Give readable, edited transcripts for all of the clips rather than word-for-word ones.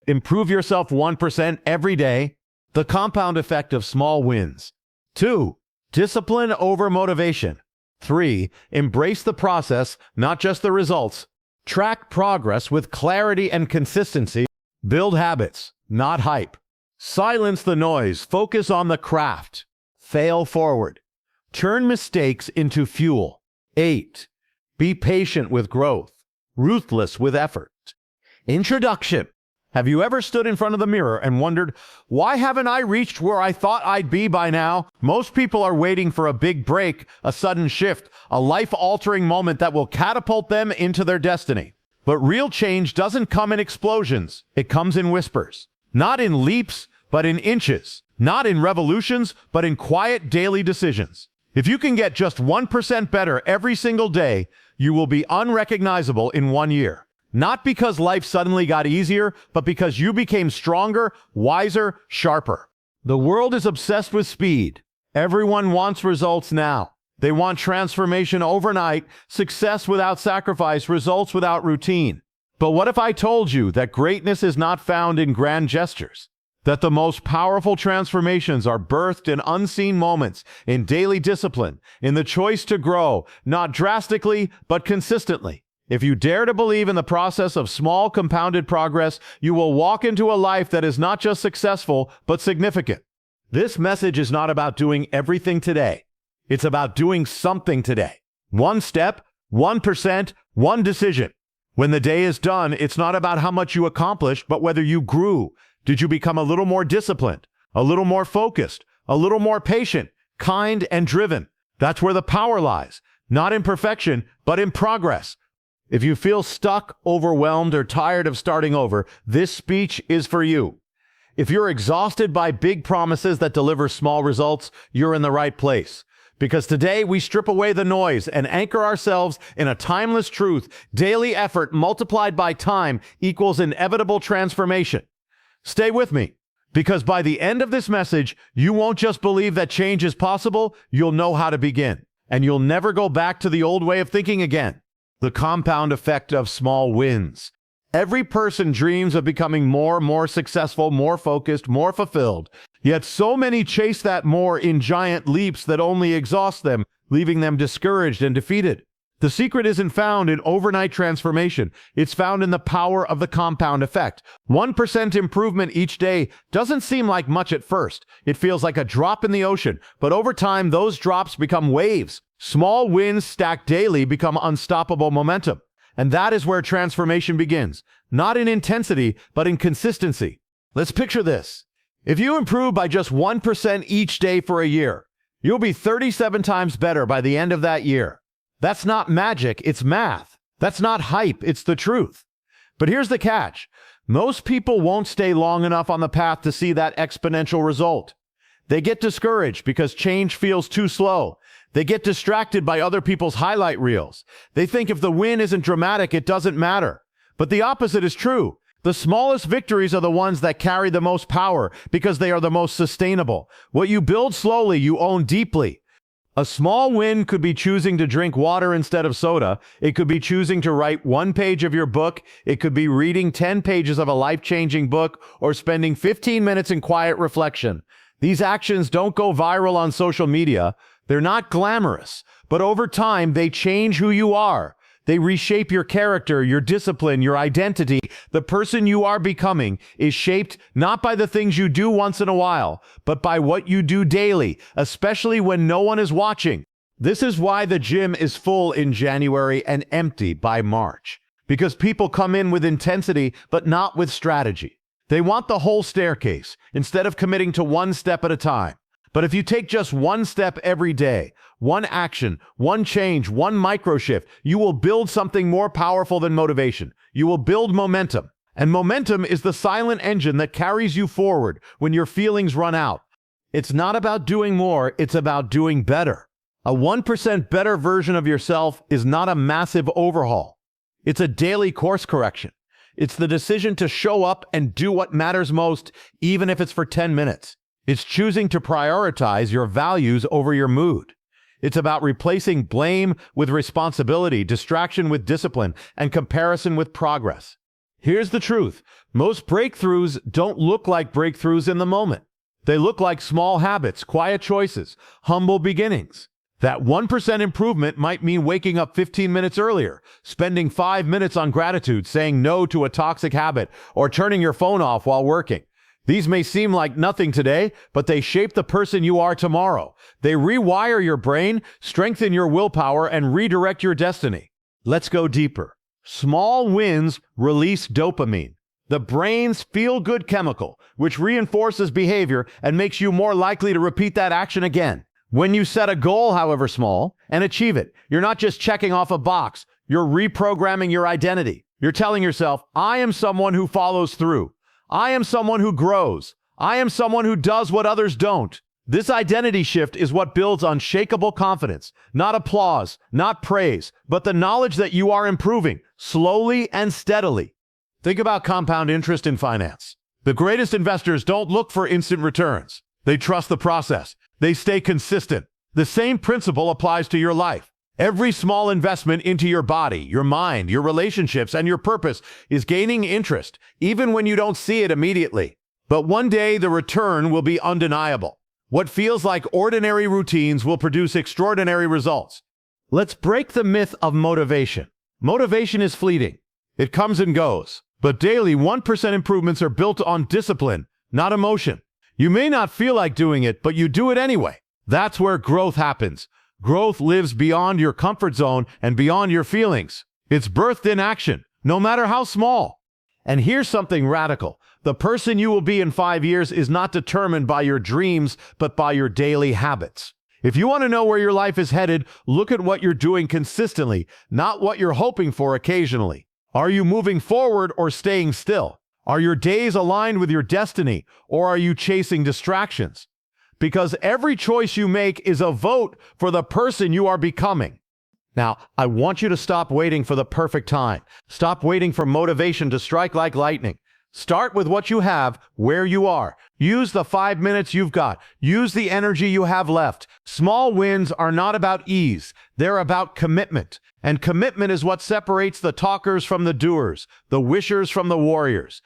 Improve yourself 1% every day. The compound effect of small wins. 2. Discipline over motivation. 3. Embrace the process, not just the results. Track progress with clarity and consistency. Build habits, not hype. Silence the noise. Focus on the craft. Fail forward. Turn mistakes into fuel. 8. Be patient with growth. Ruthless with effort. Introduction. Have you ever stood in front of the mirror and wondered, why haven't I reached where I thought I'd be by now? Most people are waiting for a big break, a sudden shift, a life-altering moment that will catapult them into their destiny. But real change doesn't come in explosions. It comes in whispers. Not in leaps, but in inches. Not in revolutions, but in quiet daily decisions. If you can get just 1% better every single day, you will be unrecognizable in 1 year. Not because life suddenly got easier, but because you became stronger, wiser, sharper. The world is obsessed with speed. Everyone wants results now. They want transformation overnight, success without sacrifice, results without routine. But what if I told you that greatness is not found in grand gestures? That the most powerful transformations are birthed in unseen moments, in daily discipline, in the choice to grow, not drastically, but consistently. If you dare to believe in the process of small compounded progress, you will walk into a life that is not just successful, but significant. This message is not about doing everything today. It's about doing something today. 1 step, 1%, 1 decision. When the day is done, it's not about how much you accomplished, but whether you grew. Did you become a little more disciplined, a little more focused, a little more patient, kind, and driven? That's where the power lies. Not in perfection, but in progress. If you feel stuck, overwhelmed, or tired of starting over, this speech is for you. If you're exhausted by big promises that deliver small results, you're in the right place. Because today we strip away the noise and anchor ourselves in a timeless truth. Daily effort multiplied by time equals inevitable transformation. Stay with me, because by the end of this message, you won't just believe that change is possible, you'll know how to begin. And you'll never go back to the old way of thinking again. The compound effect of small wins. Every person dreams of becoming more successful, more focused, more fulfilled. Yet so many chase that more in giant leaps that only exhaust them, leaving them discouraged and defeated. The secret isn't found in overnight transformation. It's found in the power of the compound effect. 1% improvement each day doesn't seem like much at first. It feels like a drop in the ocean, but over time, those drops become waves. Small wins stacked daily become unstoppable momentum. And that is where transformation begins. Not in intensity, but in consistency. Let's picture this. If you improve by just 1% each day for a year, you'll be 37 times better by the end of that year. That's not magic, it's math. That's not hype, it's the truth. But here's the catch. Most people won't stay long enough on the path to see that exponential result. They get discouraged because change feels too slow. They get distracted by other people's highlight reels. They think if the win isn't dramatic, it doesn't matter. But the opposite is true. The smallest victories are the ones that carry the most power because they are the most sustainable. What you build slowly, you own deeply. A small win could be choosing to drink water instead of soda. It could be choosing to write 1 page of your book. It could be reading 10 pages of a life-changing book or spending 15 minutes in quiet reflection. These actions don't go viral on social media. They're not glamorous, but over time, they change who you are. They reshape your character, your discipline, your identity. The person you are becoming is shaped not by the things you do once in a while, but by what you do daily, especially when no one is watching. This is why the gym is full in January and empty by March. Because people come in with intensity, but not with strategy. They want the whole staircase, instead of committing to 1 step at a time. But if you take just 1 step every day, 1 action, 1 change, 1 micro shift, you will build something more powerful than motivation. You will build momentum. And momentum is the silent engine that carries you forward when your feelings run out. It's not about doing more, it's about doing better. A 1% better version of yourself is not a massive overhaul. It's a daily course correction. It's the decision to show up and do what matters most, even if it's for 10 minutes. It's choosing to prioritize your values over your mood. It's about replacing blame with responsibility, distraction with discipline, and comparison with progress. Here's the truth. Most breakthroughs don't look like breakthroughs in the moment. They look like small habits, quiet choices, humble beginnings. That 1% improvement might mean waking up 15 minutes earlier, spending 5 minutes on gratitude, saying no to a toxic habit, or turning your phone off while working. These may seem like nothing today, but they shape the person you are tomorrow. They rewire your brain, strengthen your willpower, and redirect your destiny. Let's go deeper. Small wins release dopamine, the brain's feel-good chemical, which reinforces behavior and makes you more likely to repeat that action again. When you set a goal, however small, and achieve it, you're not just checking off a box, you're reprogramming your identity. You're telling yourself, I am someone who follows through. I am someone who grows. I am someone who does what others don't. This identity shift is what builds unshakable confidence, not applause, not praise, but the knowledge that you are improving, slowly and steadily. Think about compound interest in finance. The greatest investors don't look for instant returns. They trust the process. They stay consistent. The same principle applies to your life. Every small investment into your body, your mind, your relationships, and your purpose is gaining interest, even when you don't see it immediately. But one day the return will be undeniable. What feels like ordinary routines will produce extraordinary results. Let's break the myth of motivation. Motivation is fleeting. It comes and goes. But daily 1% improvements are built on discipline, not emotion. You may not feel like doing it, but you do it anyway. That's where growth happens. Growth lives beyond your comfort zone and beyond your feelings. It's birthed in action, no matter how small. And here's something radical. The person you will be in 5 years is not determined by your dreams, but by your daily habits. If you want to know where your life is headed, look at what you're doing consistently, not what you're hoping for occasionally. Are you moving forward or staying still? Are your days aligned with your destiny, or are you chasing distractions? Because every choice you make is a vote for the person you are becoming. Now, I want you to stop waiting for the perfect time. Stop waiting for motivation to strike like lightning. Start with what you have, where you are. Use the 5 minutes you've got. Use the energy you have left. Small wins are not about ease. They're about commitment. And commitment is what separates the talkers from the doers, the wishers from the warriors.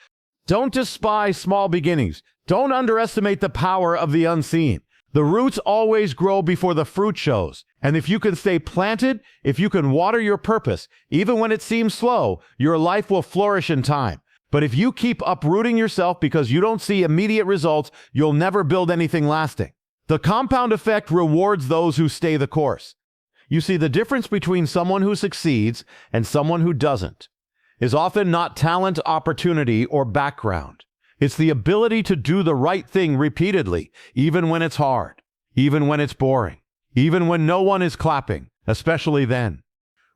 Don't despise small beginnings. Don't underestimate the power of the unseen. The roots always grow before the fruit shows. And if you can stay planted, if you can water your purpose, even when it seems slow, your life will flourish in time. But if you keep uprooting yourself because you don't see immediate results, you'll never build anything lasting. The compound effect rewards those who stay the course. You see, the difference between someone who succeeds and someone who doesn't is often not talent, opportunity, or background. It's the ability to do the right thing repeatedly, even when it's hard, even when it's boring, even when no one is clapping, especially then.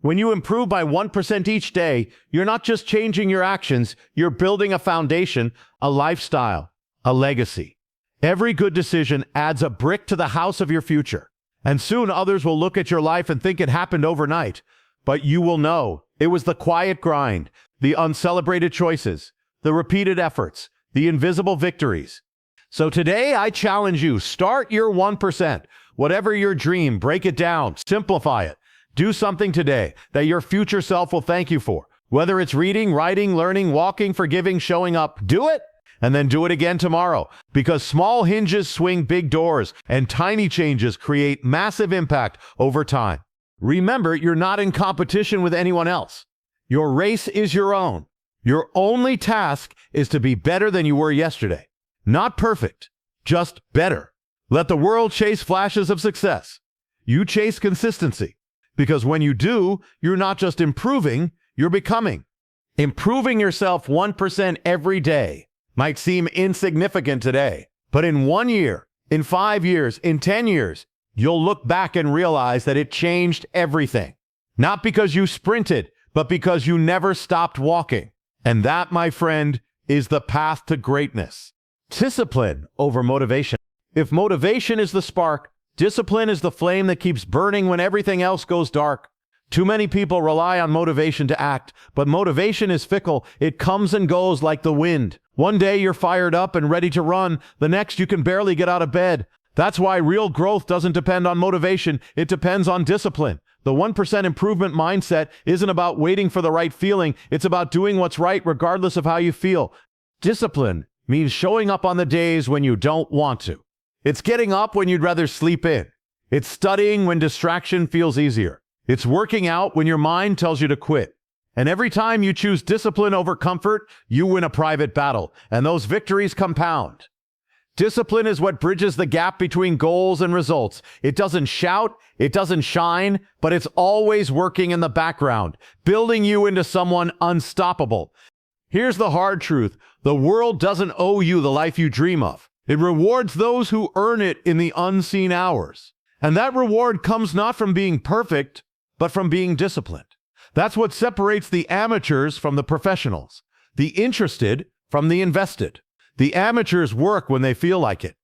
When you improve by 1% each day, you're not just changing your actions, you're building a foundation, a lifestyle, a legacy. Every good decision adds a brick to the house of your future. And soon others will look at your life and think it happened overnight. But you will know it was the quiet grind, the uncelebrated choices, the repeated efforts, the invisible victories. So today I challenge you, start your 1%. Whatever your dream, break it down, simplify it. Do something today that your future self will thank you for. Whether it's reading, writing, learning, walking, forgiving, showing up, do it. And then do it again tomorrow. Because small hinges swing big doors and tiny changes create massive impact over time. Remember, you're not in competition with anyone else. Your race is your own. Your only task is to be better than you were yesterday. Not perfect, just better. Let the world chase flashes of success. You chase consistency. Because when you do, you're not just improving, you're becoming. Improving yourself 1% every day might seem insignificant today, but in 1 year, in 5 years, in 10 years, you'll look back and realize that it changed everything. Not because you sprinted, but because you never stopped walking. And that, my friend, is the path to greatness. Discipline over motivation. If motivation is the spark, discipline is the flame that keeps burning when everything else goes dark. Too many people rely on motivation to act, but motivation is fickle. It comes and goes like the wind. One day you're fired up and ready to run. The next you can barely get out of bed. That's why real growth doesn't depend on motivation. It depends on discipline. The 1% improvement mindset isn't about waiting for the right feeling. It's about doing what's right regardless of how you feel. Discipline means showing up on the days when you don't want to. It's getting up when you'd rather sleep in. It's studying when distraction feels easier. It's working out when your mind tells you to quit. And every time you choose discipline over comfort, you win a private battle, and those victories compound. Discipline is what bridges the gap between goals and results. It doesn't shout, it doesn't shine, but it's always working in the background, building you into someone unstoppable. Here's the hard truth. The world doesn't owe you the life you dream of. It rewards those who earn it in the unseen hours. And that reward comes not from being perfect, but from being disciplined. That's what separates the amateurs from the professionals, the interested from the invested. The amateurs work when they feel like it.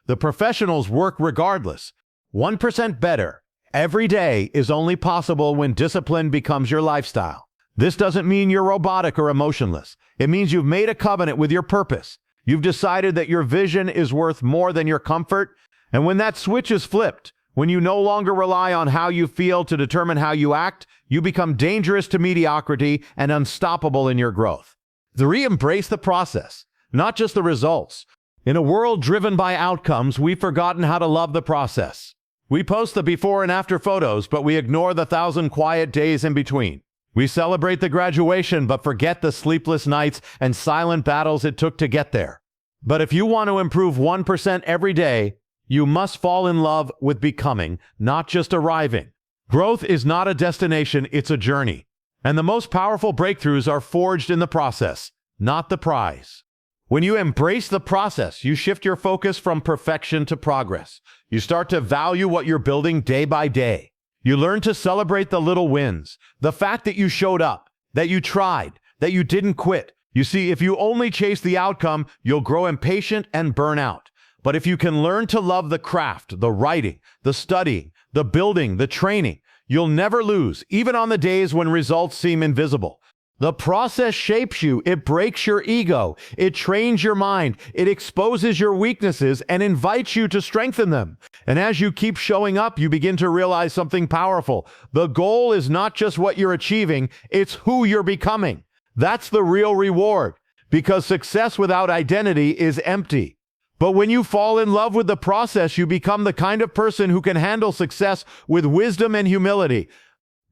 The professionals work regardless. 1% better every day is only possible when discipline becomes your lifestyle. This doesn't mean you're robotic or emotionless. It means you've made a covenant with your purpose. You've decided that your vision is worth more than your comfort. And when that switch is flipped, when you no longer rely on how you feel to determine how you act, you become dangerous to mediocrity and unstoppable in your growth. 3, embrace the process, not just the results. In a world driven by outcomes, we've forgotten how to love the process. We post the before and after photos, but we ignore the 1,000 quiet days in between. We celebrate the graduation, but forget the sleepless nights and silent battles it took to get there. But if you want to improve 1% every day, you must fall in love with becoming, not just arriving. Growth is not a destination, it's a journey. And the most powerful breakthroughs are forged in the process, not the prize. When you embrace the process, you shift your focus from perfection to progress. You start to value what you're building day by day. You learn to celebrate the little wins, the fact that you showed up, that you tried, that you didn't quit. You see, if you only chase the outcome, you'll grow impatient and burn out. But if you can learn to love the craft, the writing, the studying, the building, the training, you'll never lose, even on the days when results seem invisible. The process shapes you, it breaks your ego, it trains your mind, it exposes your weaknesses and invites you to strengthen them. And as you keep showing up, you begin to realize something powerful. The goal is not just what you're achieving, it's who you're becoming. That's the real reward, because success without identity is empty. But when you fall in love with the process, you become the kind of person who can handle success with wisdom and humility.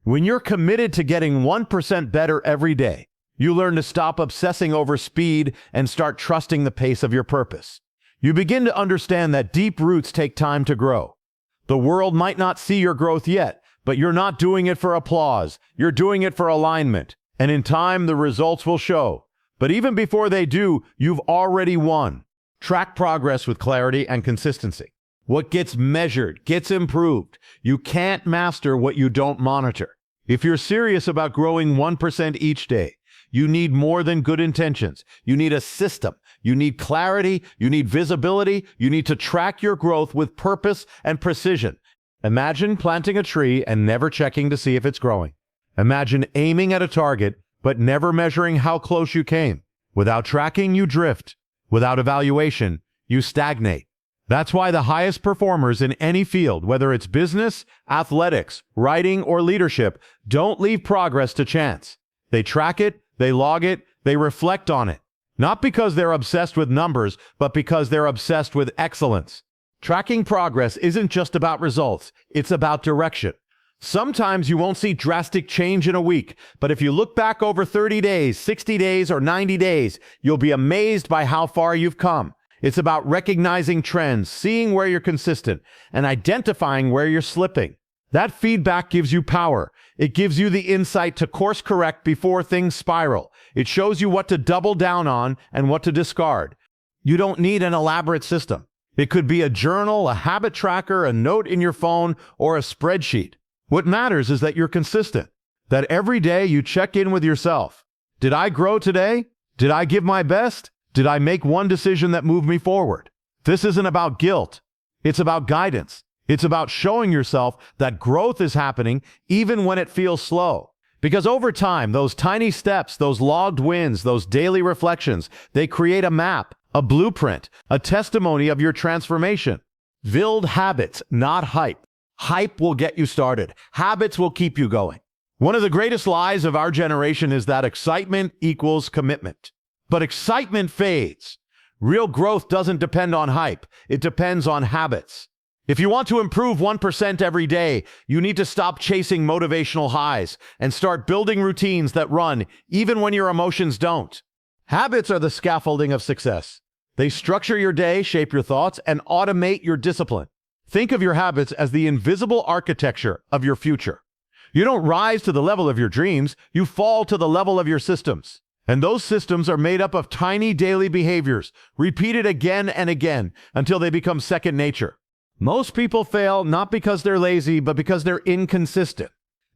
When you're committed to getting 1% better every day, you learn to stop obsessing over speed and start trusting the pace of your purpose. You begin to understand that deep roots take time to grow. The world might not see your growth yet, but you're not doing it for applause. You're doing it for alignment. And in time, the results will show. But even before they do, you've already won. Track progress with clarity and consistency. What gets measured gets improved. You can't master what you don't monitor. If you're serious about growing 1% each day, you need more than good intentions. You need a system. You need clarity. You need visibility. You need to track your growth with purpose and precision. Imagine planting a tree and never checking to see if it's growing. Imagine aiming at a target, but never measuring how close you came. Without tracking, you drift. Without evaluation, you stagnate. That's why the highest performers in any field, whether it's business, athletics, writing, or leadership, don't leave progress to chance. They track it, they log it, they reflect on it. Not because they're obsessed with numbers, but because they're obsessed with excellence. Tracking progress isn't just about results, it's about direction. Sometimes you won't see drastic change in a week, but if you look back over 30 days, 60 days, or 90 days, you'll be amazed by how far you've come. It's about recognizing trends, seeing where you're consistent, and identifying where you're slipping. That feedback gives you power. It gives you the insight to course correct before things spiral. It shows you what to double down on and what to discard. You don't need an elaborate system. It could be a journal, a habit tracker, a note in your phone, or a spreadsheet. What matters is that you're consistent, that every day you check in with yourself. Did I grow today? Did I give my best? Did I make one decision that moved me forward? This isn't about guilt. It's about guidance. It's about showing yourself that growth is happening even when it feels slow. Because over time, those tiny steps, those logged wins, those daily reflections, they create a map, a blueprint, a testimony of your transformation. Build habits, not hype. Hype will get you started. Habits will keep you going. One of the greatest lies of our generation is that excitement equals commitment. But excitement fades. Real growth doesn't depend on hype. It depends on habits. If you want to improve 1% every day, you need to stop chasing motivational highs and start building routines that run even when your emotions don't. Habits are the scaffolding of success. They structure your day, shape your thoughts, and automate your discipline. Think of your habits as the invisible architecture of your future. You don't rise to the level of your dreams, you fall to the level of your systems. And those systems are made up of tiny daily behaviors, repeated again and again until they become second nature. Most people fail not because they're lazy, but because they're inconsistent.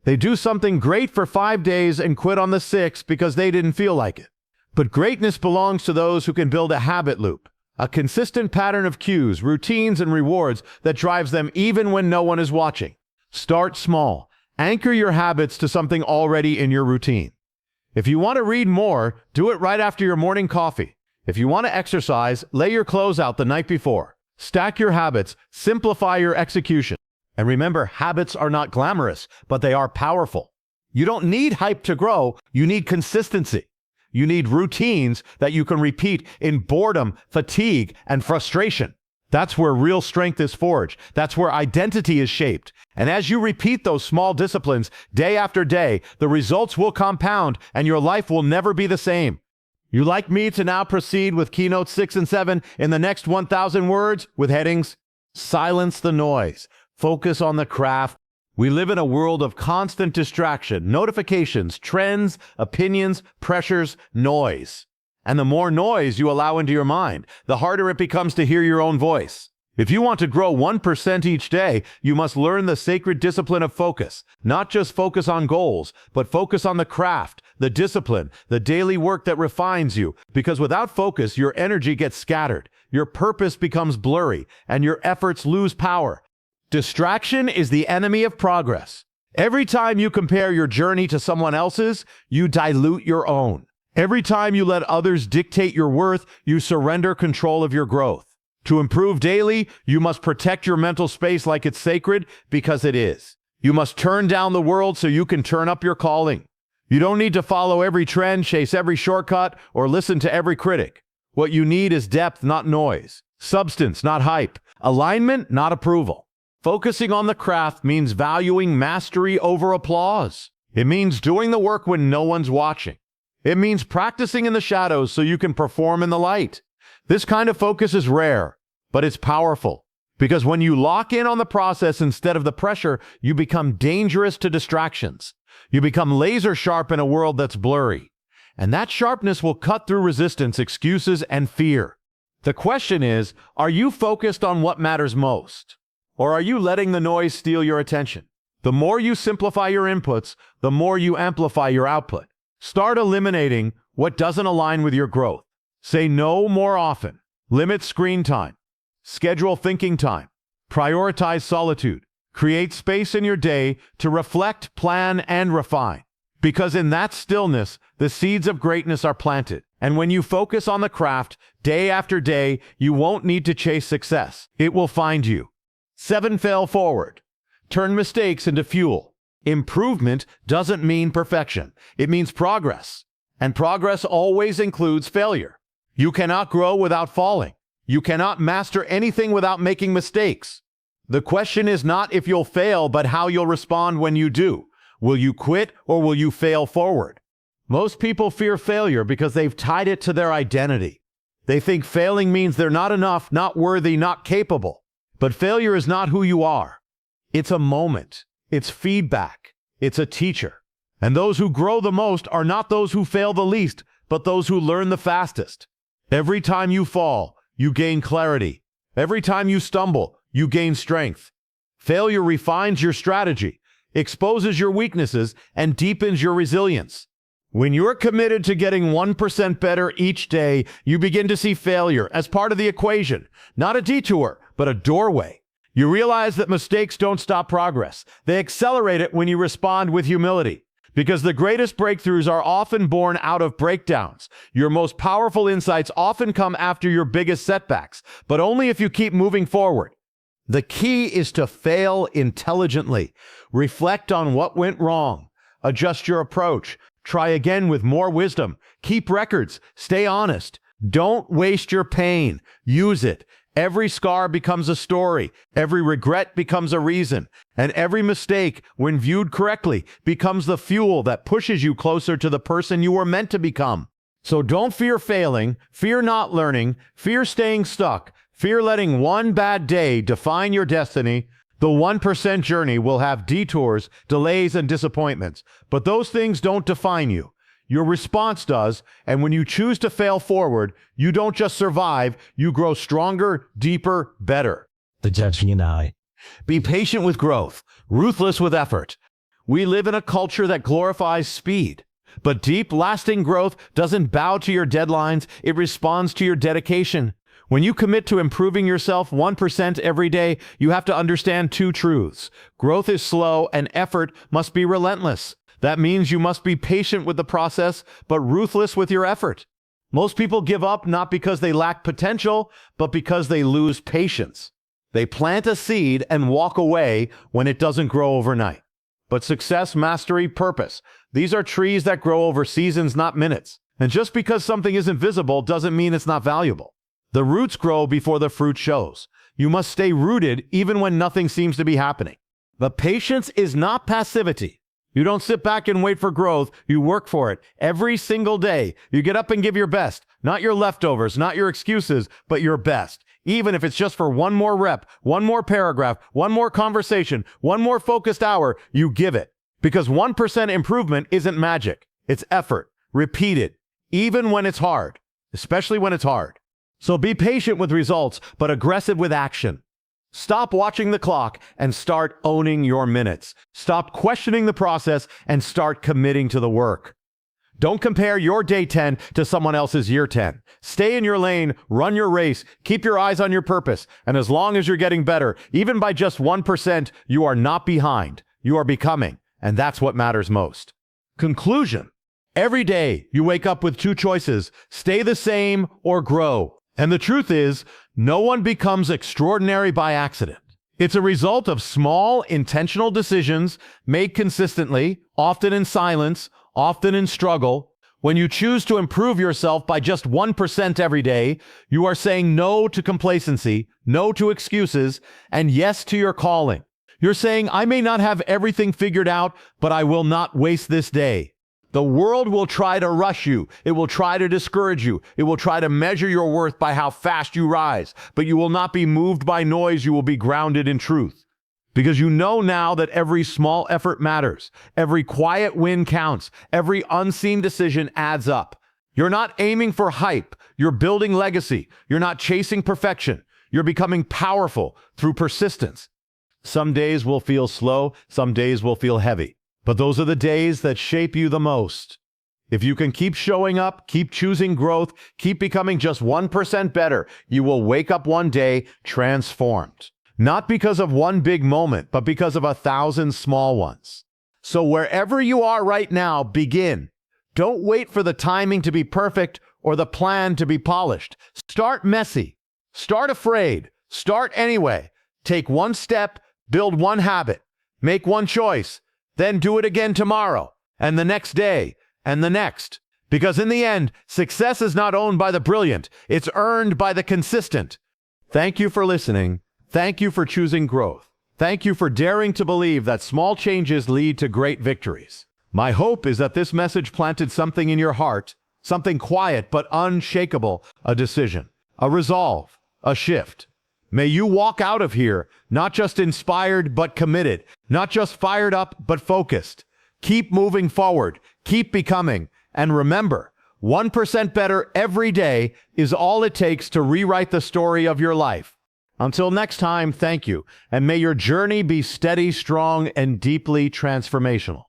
They do something great for 5 days and quit on the 6th because they didn't feel like it. But greatness belongs to those who can build a habit loop, a consistent pattern of cues, routines, and rewards that drives them even when no one is watching. Start small. Anchor your habits to something already in your routine. If you want to read more, do it right after your morning coffee. If you want to exercise, lay your clothes out the night before. Stack your habits, simplify your execution. And remember, habits are not glamorous, but they are powerful. You don't need hype to grow, you need consistency. You need routines that you can repeat in boredom, fatigue, and frustration. That's where real strength is forged. That's where identity is shaped. And as you repeat those small disciplines day after day, the results will compound and your life will never be the same. You like me to now proceed with Keynote 6 and 7 in the next 1,000 words with headings? Silence the noise. Focus on the craft. We live in a world of constant distraction, notifications, trends, opinions, pressures, noise. And the more noise you allow into your mind, the harder it becomes to hear your own voice. If you want to grow 1% each day, you must learn the sacred discipline of focus. Not just focus on goals, but focus on the craft, the discipline, the daily work that refines you. Because without focus, your energy gets scattered, your purpose becomes blurry, and your efforts lose power. Distraction is the enemy of progress. Every time you compare your journey to someone else's, you dilute your own. Every time you let others dictate your worth, you surrender control of your growth. To improve daily, you must protect your mental space like it's sacred, because it is. You must turn down the world so you can turn up your calling. You don't need to follow every trend, chase every shortcut, or listen to every critic. What you need is depth, not noise. Substance, not hype. Alignment, not approval. Focusing on the craft means valuing mastery over applause. It means doing the work when no one's watching. It means practicing in the shadows so you can perform in the light. This kind of focus is rare, but it's powerful. Because when you lock in on the process instead of the pressure, you become dangerous to distractions. You become laser sharp in a world that's blurry. And that sharpness will cut through resistance, excuses, and fear. The question is, are you focused on what matters most? Or are you letting the noise steal your attention? The more you simplify your inputs, the more you amplify your output. Start eliminating what doesn't align with your growth. Say no more often. Limit screen time. Schedule thinking time. Prioritize solitude. Create space in your day to reflect, plan, and refine. Because in that stillness, the seeds of greatness are planted. And when you focus on the craft, day after day, you won't need to chase success. It will find you. 7. Fail forward. Turn mistakes into fuel. Improvement doesn't mean perfection. It means progress. And progress always includes failure. You cannot grow without falling. You cannot master anything without making mistakes. The question is not if you'll fail, but how you'll respond when you do. Will you quit or will you fail forward? Most people fear failure because they've tied it to their identity. They think failing means they're not enough, not worthy, not capable. But failure is not who you are. It's a moment. It's feedback. It's a teacher. And those who grow the most are not those who fail the least, but those who learn the fastest. Every time you fall, you gain clarity. Every time you stumble, you gain strength. Failure refines your strategy, exposes your weaknesses, and deepens your resilience. When you're committed to getting 1% better each day, you begin to see failure as part of the equation, not a detour, but a doorway. You realize that mistakes don't stop progress. They accelerate it when you respond with humility. Because the greatest breakthroughs are often born out of breakdowns. Your most powerful insights often come after your biggest setbacks, but only if you keep moving forward. The key is to fail intelligently. Reflect on what went wrong. Adjust your approach. Try again with more wisdom. Keep records. Stay honest. Don't waste your pain. Use it. Every scar becomes a story. Every regret becomes a reason. And every mistake, when viewed correctly, becomes the fuel that pushes you closer to the person you were meant to become. So don't fear failing. Fear not learning. Fear staying stuck. Fear letting one bad day define your destiny. The 1% journey will have detours, delays, and disappointments. But those things don't define you. Your response does, and when you choose to fail forward, you don't just survive, you grow stronger, deeper, better. The Judging and I. Be patient with growth, ruthless with effort. We live in a culture that glorifies speed. But deep, lasting growth doesn't bow to your deadlines, it responds to your dedication. When you commit to improving yourself 1% every day, you have to understand two truths. Growth is slow and effort must be relentless. That means you must be patient with the process, but ruthless with your effort. Most people give up not because they lack potential, but because they lose patience. They plant a seed and walk away when it doesn't grow overnight. But success, mastery, purpose, these are trees that grow over seasons, not minutes. And just because something isn't visible doesn't mean it's not valuable. The roots grow before the fruit shows. You must stay rooted even when nothing seems to be happening. But patience is not passivity. You don't sit back and wait for growth. You work for it every single day. You get up and give your best, not your leftovers, not your excuses, but your best. Even if it's just for one more rep, one more paragraph, one more conversation, one more focused hour, you give it. Because 1% improvement isn't magic. It's effort. Repeat it, even when it's hard, especially when it's hard. So be patient with results, but aggressive with action. Stop watching the clock and start owning your minutes. Stop questioning the process and start committing to the work. Don't compare your day 10 to someone else's year 10. Stay in your lane, run your race, keep your eyes on your purpose, and as long as you're getting better, even by just 1%, you are not behind. You are becoming, and that's what matters most. Conclusion. Every day you wake up with two choices: stay the same or grow. And the truth is, no one becomes extraordinary by accident. It's a result of small, intentional decisions made consistently, often in silence, often in struggle. When you choose to improve yourself by just 1% every day, you are saying no to complacency, no to excuses, and yes to your calling. You're saying, I may not have everything figured out, but I will not waste this day. The world will try to rush you. It will try to discourage you. It will try to measure your worth by how fast you rise. But you will not be moved by noise. You will be grounded in truth. Because you know now that every small effort matters. Every quiet win counts. Every unseen decision adds up. You're not aiming for hype. You're building legacy. You're not chasing perfection. You're becoming powerful through persistence. Some days will feel slow. Some days will feel heavy. But those are the days that shape you the most. If you can keep showing up, keep choosing growth, keep becoming just 1% better, you will wake up one day transformed. Not because of one big moment, but because of 1,000 small ones. So wherever you are right now, begin. Don't wait for the timing to be perfect or the plan to be polished. Start messy. Start afraid. Start anyway. Take one step, build one habit, make one choice. Then do it again tomorrow, and the next day, and the next. Because in the end, success is not owned by the brilliant. It's earned by the consistent. Thank you for listening. Thank you for choosing growth. Thank you for daring to believe that small changes lead to great victories. My hope is that this message planted something in your heart, something quiet but unshakable, a decision, a resolve, a shift. May you walk out of here not just inspired but committed, not just fired up but focused. Keep moving forward, keep becoming, and remember, 1% better every day is all it takes to rewrite the story of your life. Until next time, thank you, and may your journey be steady, strong, and deeply transformational.